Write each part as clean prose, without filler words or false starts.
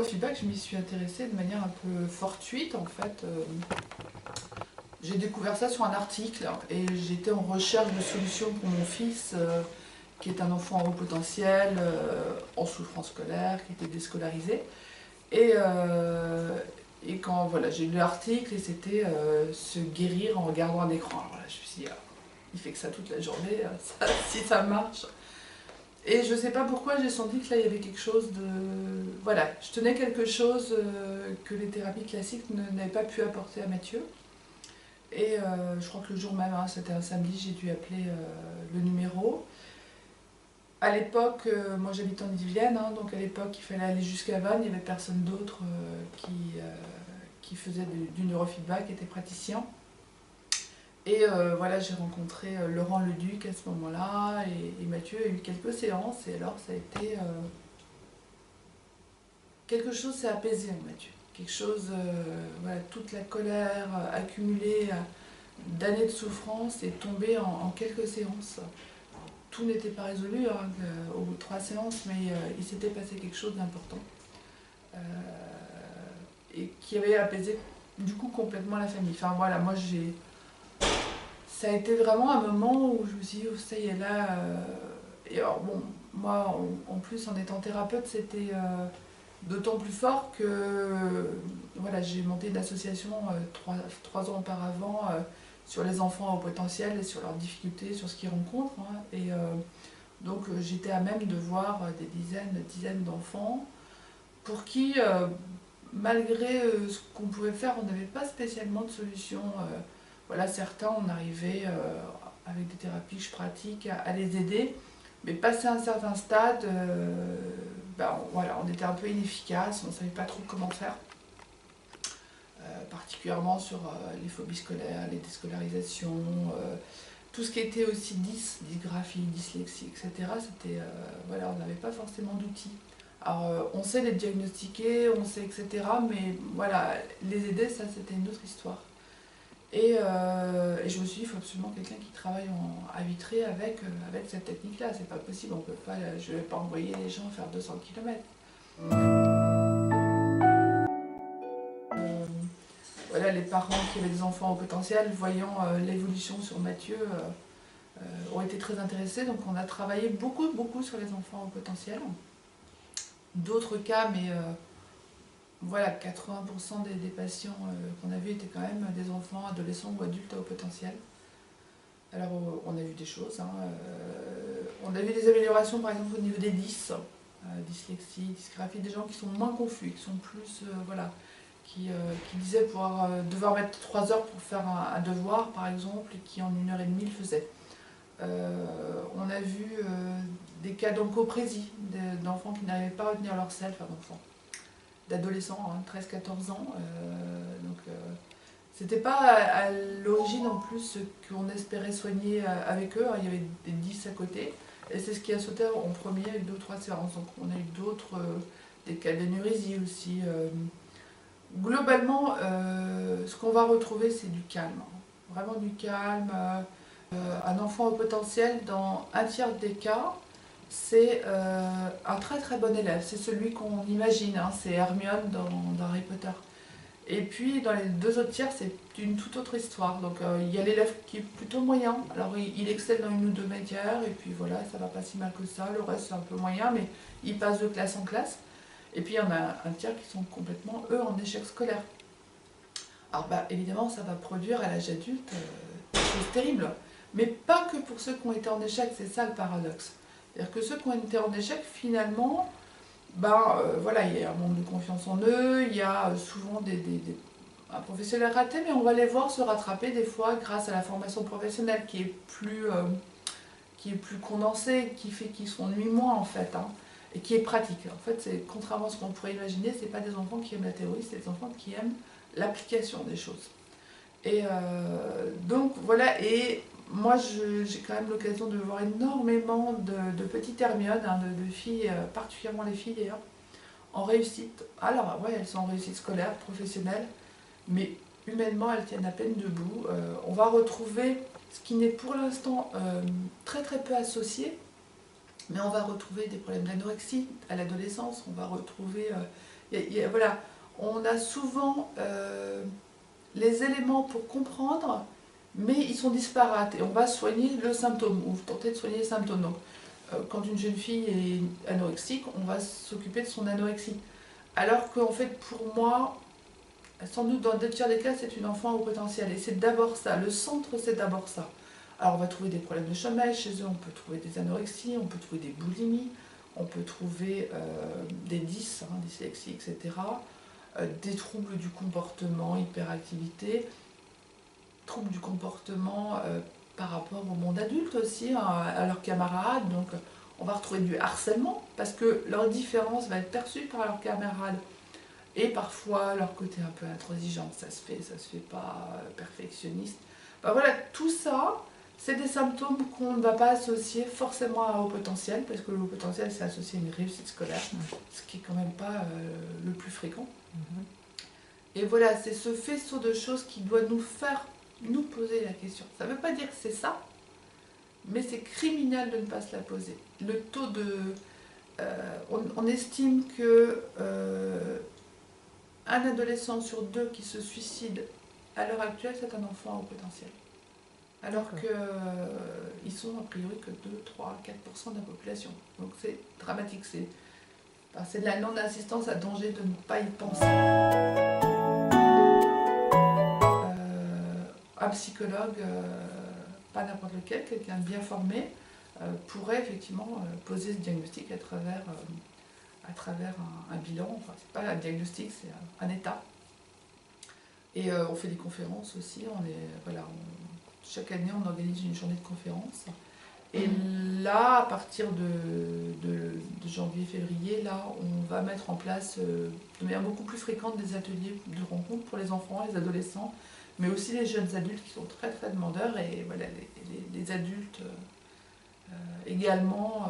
neurofeedback, je m'y suis intéressée de manière un peu fortuite en fait. J'ai découvert ça sur un article et j'étais en recherche de solutions pour mon fils qui est un enfant à haut potentiel, en souffrance scolaire, qui était déscolarisé. Et, euh, et quand voilà, j'ai lu l'article et c'était se guérir en regardant un écran. Alors là, je me suis dit, ah, il fait que ça toute la journée, si ça marche. Et je sais pas pourquoi j'ai senti que là il y avait quelque chose de... Voilà, je tenais quelque chose que les thérapies classiques n'avaient pas pu apporter à Mathieu. Et je crois que le jour même, hein, c'était un samedi, j'ai dû appeler le numéro. À l'époque, moi j'habite en Ille-et-Vilaine, hein, donc à l'époque il fallait aller jusqu'à Vannes, il n'y avait personne d'autre qui faisait du neurofeedback, qui était praticien. Et voilà, j'ai rencontré Laurent Leduc à ce moment-là, et Mathieu a eu quelques séances, et alors ça a été... quelque chose s'est apaisé en Mathieu. Quelque chose, voilà, toute la colère accumulée d'années de souffrance est tombée en quelques séances. Tout n'était pas résolu hein, au bout de 3 séances, mais il s'était passé quelque chose d'important. Euh, et qui avait apaisé du coup complètement la famille. Enfin voilà, moi j'ai... Ça a été vraiment un moment où je me suis dit, oh, ça y est là... Et alors bon, moi en plus en étant thérapeute, c'était d'autant plus fort que voilà, j'ai monté une association 3 ans auparavant sur les enfants à haut potentiel et sur leurs difficultés, sur ce qu'ils rencontrent. Hein, et donc j'étais à même de voir des dizaines d'enfants pour qui, malgré ce qu'on pouvait faire, on n'avait pas spécialement de solution. Voilà, certains, on arrivait avec des thérapies que je pratique à les aider, mais passé un certain stade, voilà, on était un peu inefficace, on ne savait pas trop comment faire, particulièrement sur les phobies scolaires, les déscolarisations, tout ce qui était aussi dysgraphie, dyslexie, etc. C'était, voilà, on n'avait pas forcément d'outils. Alors, on sait les diagnostiquer, on sait, etc. Mais voilà, les aider, ça, c'était une autre histoire. Et je me suis dit, il faut absolument quelqu'un qui travaille à Vitré avec cette technique-là. C'est pas possible, on peut pas, je ne vais pas envoyer les gens faire 200 km. Voilà, les parents qui avaient des enfants au potentiel, voyant l'évolution sur Mathieu, ont été très intéressés. Donc on a travaillé beaucoup sur les enfants au potentiel. D'autres cas, mais voilà, 80% des patients qu'on a vus étaient quand même des enfants, adolescents ou adultes à haut potentiel. Alors on a vu des choses, hein, on a vu des améliorations par exemple au niveau des dyslexie, dysgraphie, des gens qui sont moins confus, qui sont plus, voilà, qui disaient pouvoir devoir mettre 3 heures pour faire un devoir par exemple, et qui en 1 heure et demie le faisaient. On a vu des cas d'oncoprésie, d'enfants qui n'arrivaient pas à retenir leur sel, enfin d'enfants, d'adolescents, hein, 13-14 ans. C'était pas à l'origine en plus ce qu'on espérait soigner avec eux. Il y avait des 10 à côté. Et c'est ce qui a sauté en premier avec 2 ou 3 séances. Donc on a eu d'autres, des cas d'énurésie aussi. Globalement, ce qu'on va retrouver, c'est du calme. Vraiment du calme. Un enfant au potentiel, dans un tiers des cas, c'est un très bon élève. C'est celui qu'on imagine, hein, c'est Hermione dans Harry Potter. Et puis dans les 2 autres tiers, c'est une toute autre histoire. Donc il y a l'élève qui est plutôt moyen. Alors il excelle dans 1 ou 2 matières, et puis voilà, ça va pas si mal que ça. Le reste c'est un peu moyen, mais il passe de classe en classe. Et puis il y en a un tiers qui sont complètement, eux, en échec scolaire. Alors évidemment, ça va produire à l'âge adulte des choses terribles. Mais pas que pour ceux qui ont été en échec, c'est ça le paradoxe. C'est-à-dire que ceux qui ont été en échec, finalement, voilà, il y a un manque de confiance en eux, il y a souvent un professionnel raté, mais on va les voir se rattraper des fois grâce à la formation professionnelle qui est plus condensée, qui fait qu'ils s'ennuient moins en fait, hein, et qui est pratique. En fait, contrairement à ce qu'on pourrait imaginer, c'est pas des enfants qui aiment la théorie, c'est des enfants qui aiment l'application des choses. Et donc voilà, et moi j'ai quand même l'occasion de voir énormément de petites Hermiones, hein, de filles, particulièrement les filles d'ailleurs, en réussite. Alors ouais, elles sont en réussite scolaire, professionnelle, mais humainement elles tiennent à peine debout. On va retrouver ce qui n'est pour l'instant très peu associé, mais on va retrouver des problèmes d'anorexie à l'adolescence, on va retrouver Voilà, on a souvent les éléments pour comprendre, mais ils sont disparates et on va soigner le symptôme ou tenter de soigner les symptômes. Donc, quand une jeune fille est anorexique, on va s'occuper de son anorexie. Alors qu'en fait, pour moi, sans doute dans 2 tiers des cas, c'est une enfant au potentiel. Et c'est d'abord ça, le centre c'est d'abord ça. Alors on va trouver des problèmes de sommeil chez eux, on peut trouver des anorexies, on peut trouver des boulimies, on peut trouver des dyslexie, etc. Des troubles du comportement, hyperactivité, troubles du comportement par rapport au monde adulte aussi, hein, à leurs camarades. Donc on va retrouver du harcèlement, parce que leur différence va être perçue par leurs camarades. Et parfois leur côté un peu intransigeant, ça se fait pas perfectionniste. Ben voilà, tout ça, c'est des symptômes qu'on ne va pas associer forcément à haut potentiel, parce que le haut potentiel c'est associé à une réussite scolaire, ce qui est quand même pas le plus fréquent. Et voilà, c'est ce faisceau de choses qui doit nous faire nous poser la question. Ça ne veut pas dire que c'est ça, mais c'est criminel de ne pas se la poser. Le taux de... on estime que un adolescent sur 2 qui se suicide à l'heure actuelle, c'est un enfant à haut potentiel. Alors qu'ils sont a priori que 2, 3, 4% de la population. Donc c'est dramatique. C'est de la non-assistance à danger de ne pas y penser. Un psychologue, pas n'importe lequel, quelqu'un de bien formé, pourrait effectivement poser ce diagnostic à travers un bilan. Enfin, c'est pas un diagnostic, c'est un état. Et on fait des conférences aussi. Chaque année, on organise une journée de conférences. Et là, à partir de janvier-février, là, on va mettre en place de manière beaucoup plus fréquente des ateliers de rencontres pour les enfants, les adolescents, mais aussi les jeunes adultes qui sont très très demandeurs, et voilà, les adultes également,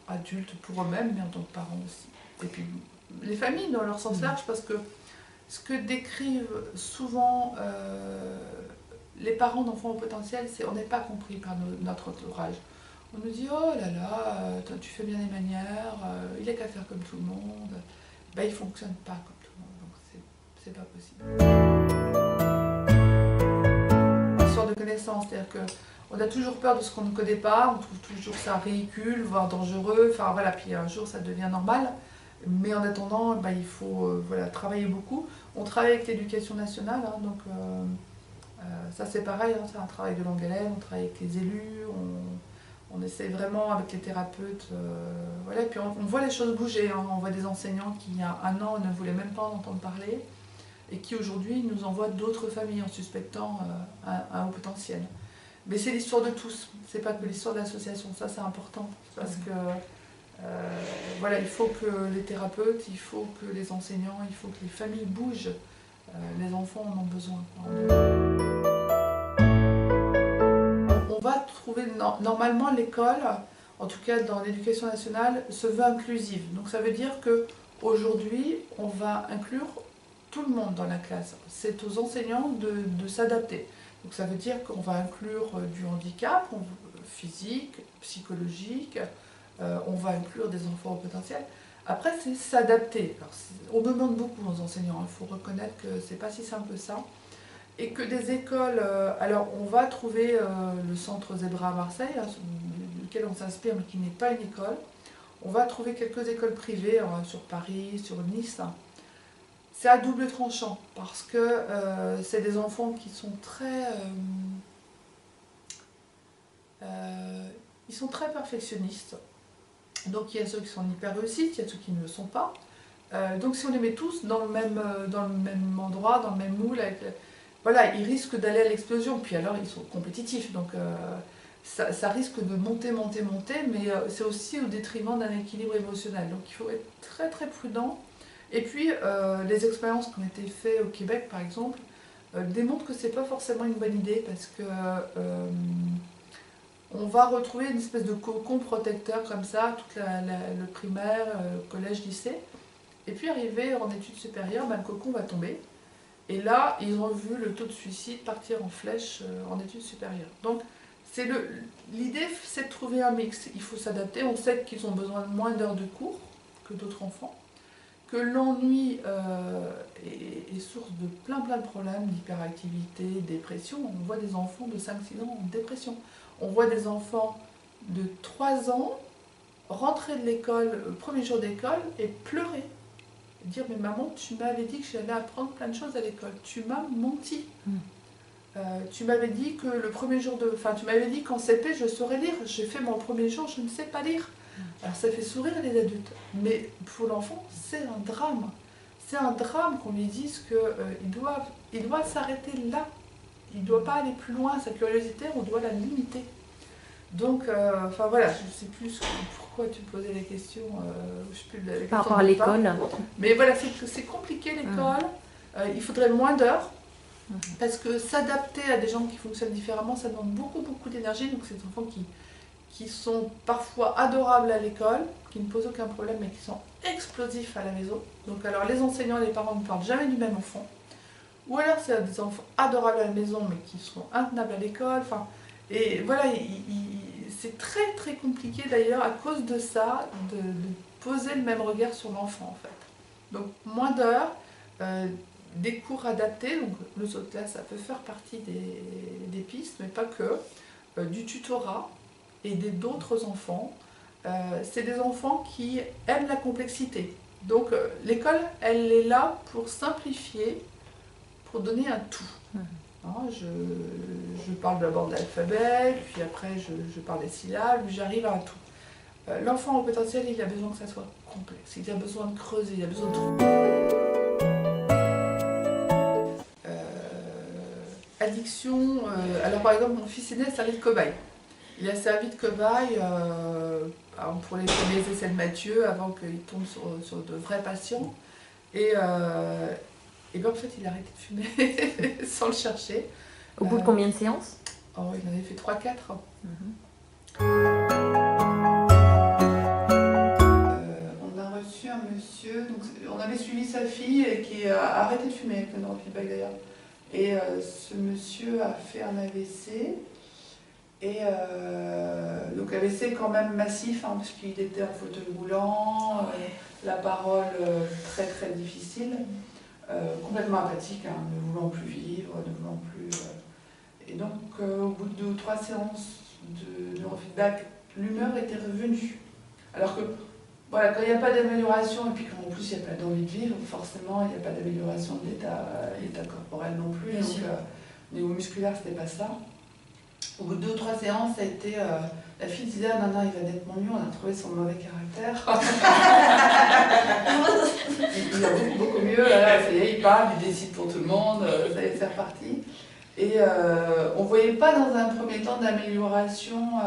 adultes pour eux-mêmes, mais en tant que parents aussi. Et puis les familles dans leur sens large, parce que ce que décrivent souvent les parents d'enfants au potentiel, c'est on n'est pas compris par notre entourage. On nous dit oh là là, tu fais bien les manières, il est qu'à faire comme tout le monde. Ben, il ne fonctionne pas comme tout le monde, donc c'est pas possible. Histoire de connaissance, c'est-à-dire qu'on a toujours peur de ce qu'on ne connaît pas, on trouve toujours ça ridicule, voire dangereux, enfin voilà, puis un jour ça devient normal. Mais en attendant, ben, il faut travailler beaucoup. On travaille avec l'éducation nationale, hein, donc ça c'est pareil, hein, c'est un travail de longue haleine, on travaille avec les élus, on essaie vraiment avec les thérapeutes, et puis on voit les choses bouger, hein. On voit des enseignants qui il y a un an ne voulaient même pas en entendre parler, et qui aujourd'hui nous envoient d'autres familles en suspectant un haut potentiel. Mais c'est l'histoire de tous, c'est pas que l'histoire de l'association, ça c'est important, parce que il faut que les thérapeutes, il faut que les enseignants, il faut que les familles bougent. Les enfants en ont besoin. On va trouver, normalement l'école, en tout cas dans l'éducation nationale, se veut inclusive. Donc ça veut dire qu'aujourd'hui, on va inclure tout le monde dans la classe. C'est aux enseignants de s'adapter. Donc ça veut dire qu'on va inclure du handicap physique, psychologique, on va inclure des enfants au potentiel. Après, c'est s'adapter. On demande beaucoup aux enseignants, il faut reconnaître que c'est pas si simple que ça. Et que des écoles, alors on va trouver le centre Zebra à Marseille, hein, duquel on s'inspire, mais qui n'est pas une école. On va trouver quelques écoles privées sur Paris, sur Nice. C'est à double tranchant, parce que c'est des enfants qui sont ils sont très perfectionnistes. Donc il y a ceux qui sont hyper réussites, il y a ceux qui ne le sont pas. Donc si on les met tous dans le même endroit, dans le même moule, ils risquent d'aller à l'explosion. Puis alors ils sont compétitifs, donc ça risque de monter, mais c'est aussi au détriment d'un équilibre émotionnel. Donc il faut être très très prudent. Et puis les expériences qui ont été faites au Québec par exemple démontrent que c'est pas forcément une bonne idée, parce que on va retrouver une espèce de cocon protecteur comme ça, toute le primaire, collège, lycée. Et puis arrivé en études supérieures, le cocon va tomber. Et là, ils ont vu le taux de suicide partir en flèche en études supérieures. Donc l'idée, c'est de trouver un mix. Il faut s'adapter. On sait qu'ils ont besoin de moins d'heures de cours que d'autres enfants, que l'ennui est source de plein de problèmes, d'hyperactivité, dépression. On voit des enfants de 5-6 ans en dépression. On voit des enfants de 3 ans rentrer de l'école, le premier jour d'école, et pleurer. Dire, mais maman, tu m'avais dit que j'allais apprendre plein de choses à l'école. Tu m'as menti. Tu m'avais dit que le premier jour de... Enfin, tu m'avais dit qu'en CP, je saurais lire. J'ai fait mon premier jour, je ne sais pas lire. Alors ça fait sourire les adultes, mais pour l'enfant, c'est un drame. C'est un drame qu'on lui dise qu'il doit s'arrêter là. Il ne doit pas aller plus loin. Sa curiosité, on doit la limiter. Donc, enfin voilà, je ne sais plus pourquoi tu posais les questions. Je sais plus, par rapport à l'école. Mais voilà, c'est compliqué l'école. Il faudrait moins d'heures. Parce que s'adapter à des gens qui fonctionnent différemment, ça demande beaucoup d'énergie. Donc c'est des enfants qui sont parfois adorables à l'école, qui ne posent aucun problème, mais qui sont explosifs à la maison. Donc alors les enseignants et les parents ne parlent jamais du même enfant. Ou alors c'est des enfants adorables à la maison, mais qui sont intenables à l'école. Enfin, et voilà, c'est très compliqué d'ailleurs à cause de ça, de poser le même regard sur l'enfant en fait. Donc moins d'heures, des cours adaptés, donc le saut de classe ça peut faire partie des pistes, mais pas que, du tutorat et d'autres enfants. C'est des enfants qui aiment la complexité. Donc l'école, elle est là pour simplifier, pour donner un tout. Hein, je parle d'abord de l'alphabet, puis après je parle des syllabes, puis j'arrive à un tout. L'enfant au potentiel, il a besoin que ça soit complexe, il a besoin de creuser, il a besoin de... Addiction, alors par exemple mon fils aîné a servi de cobaye. Il a servi de cobaye pour les premiers essais de Mathieu avant qu'il tombe sur de vrais patients. Et bien en fait il a arrêté de fumer sans le chercher. Au bout de combien de séances? Il en avait fait 3-4. On a reçu un monsieur, donc on avait suivi sa fille qui a arrêté de fumer avec le neurofeedback d'ailleurs. Et ce monsieur a fait un AVC, et donc AVC quand même massif, hein, parce qu'il était en fauteuil roulant, la parole très difficile, complètement apathique, hein, ne voulant plus vivre, ne voulant plus... Et donc au bout de 2 ou 3 séances de neurofeedback, l'humeur était revenue. Alors que voilà, quand il n'y a pas d'amélioration, et puis qu'en plus il n'y a pas d'envie de vivre, forcément il n'y a pas d'amélioration de l'état corporel non plus. Donc au niveau musculaire, c'était pas ça. Au bout de 2 ou 3 séances, ça a été. La fille disait, ah non, il va nettement mieux, on a trouvé son mauvais caractère. Il va beaucoup mieux, là, ça y est, il parle, il décide pour tout le monde, ça y est, c'est reparti. Et on ne voyait pas dans un premier temps d'amélioration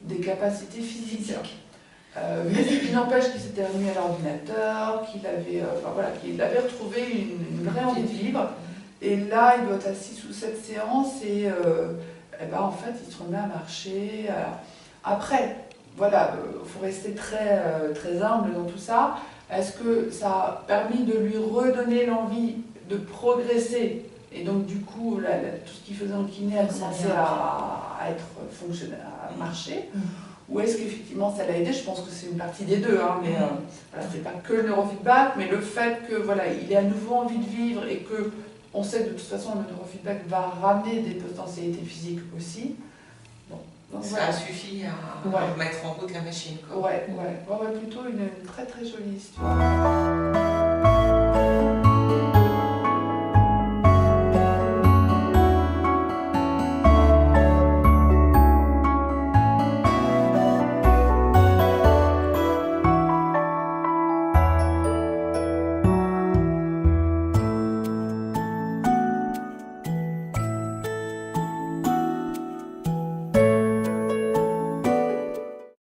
des capacités physiques. Mais il n'empêche qu'il s'était remis à l'ordinateur, qu'il avait retrouvé une vraie envie de vivre. Et là, il doit être à 6 ou 7 séances et en fait, il se remet à marcher. Après, voilà, il faut rester très humble dans tout ça. Est-ce que ça a permis de lui redonner l'envie de progresser? Et donc, du coup, tout ce qu'il faisait en kiné a commencé à être fonctionnel, à marcher. Ou est-ce qu'effectivement ça l'a aidé? Je pense que c'est une partie des deux, hein, mais voilà, c'est pas que le neurofeedback, mais le fait que voilà, il ait à nouveau envie de vivre et que on sait que de toute façon le neurofeedback va ramener des potentialités physiques aussi. Bon, donc, ça voilà. suffit à mettre en route la machine, quoi. Ouais, plutôt une très jolie histoire.